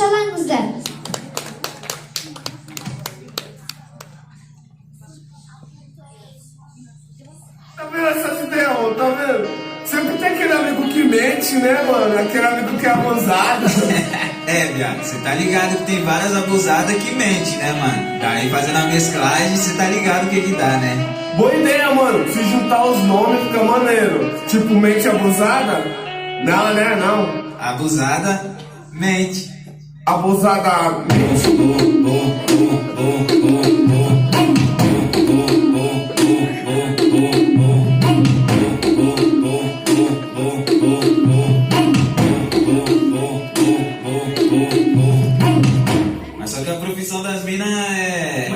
alangizda. Tá vendo essas ideias, tá vendo? Sempre tem aquele amigo que mente, né, mano? Aquele amigo que é abusado. Viado, você tá ligado que tem várias abusadas que mente, né, mano? Daí fazendo a mesclagem, você tá ligado o que que dá, né? Boa ideia, mano. Se juntar os nomes fica maneiro. Tipo, mente abusada? Não, né? Não. Abusada, mente. Abusada, mente. Mas só que a profissão das minas é...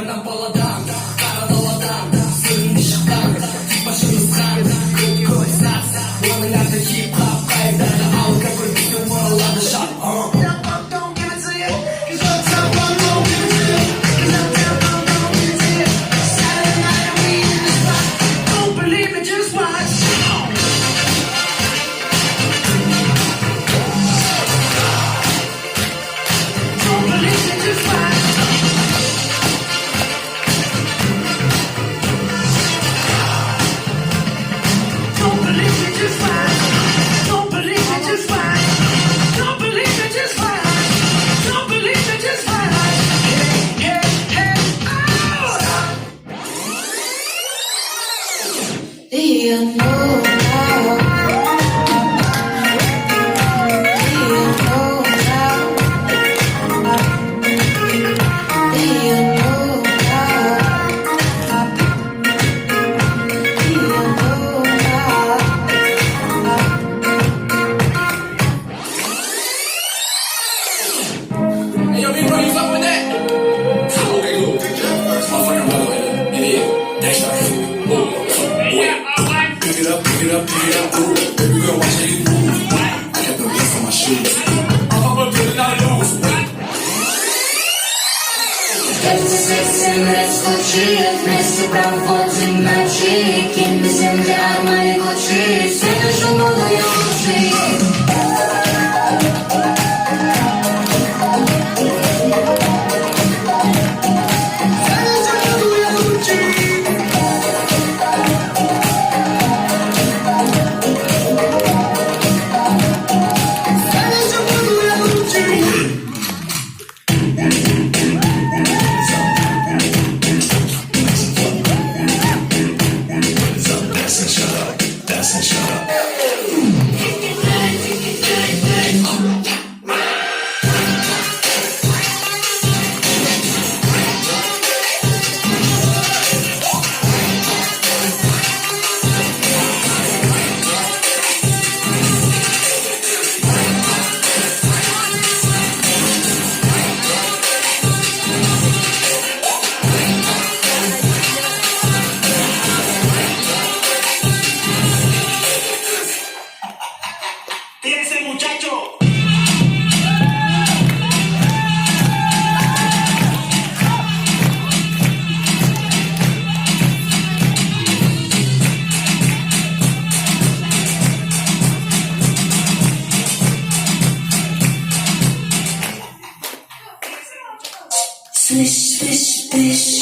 Вместе проводим ночи, кинь на земле армани ключи, светишь в новые лучи. Swish, swish, swish.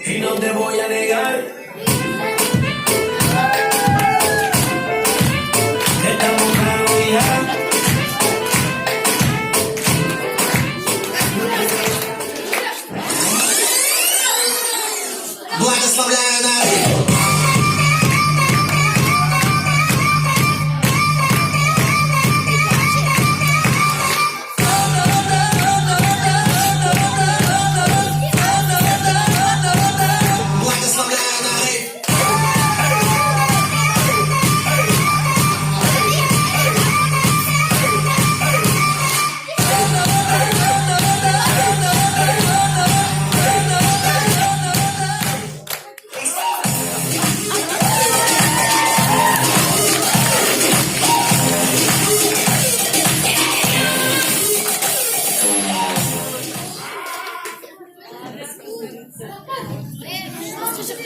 Y no te voy a negar que estamos claros ya. Благословляю нас! Мына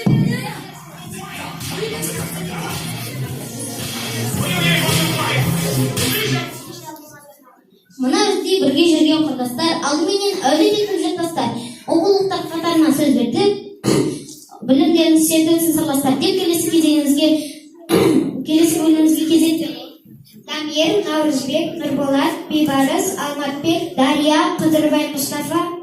бізде бірге жүрген құрдастар, алдыменен әулет жақтастар, оқулықтар қатарына сөз берді. Білімдеріңіз шертілсін сырластар деп келесі бөлімімізге кезек берейік. Дамир, Наурызбек, Нұрболат, Бейбарыс, Алматбек, Дария, Қыдырбай, Мұстафа,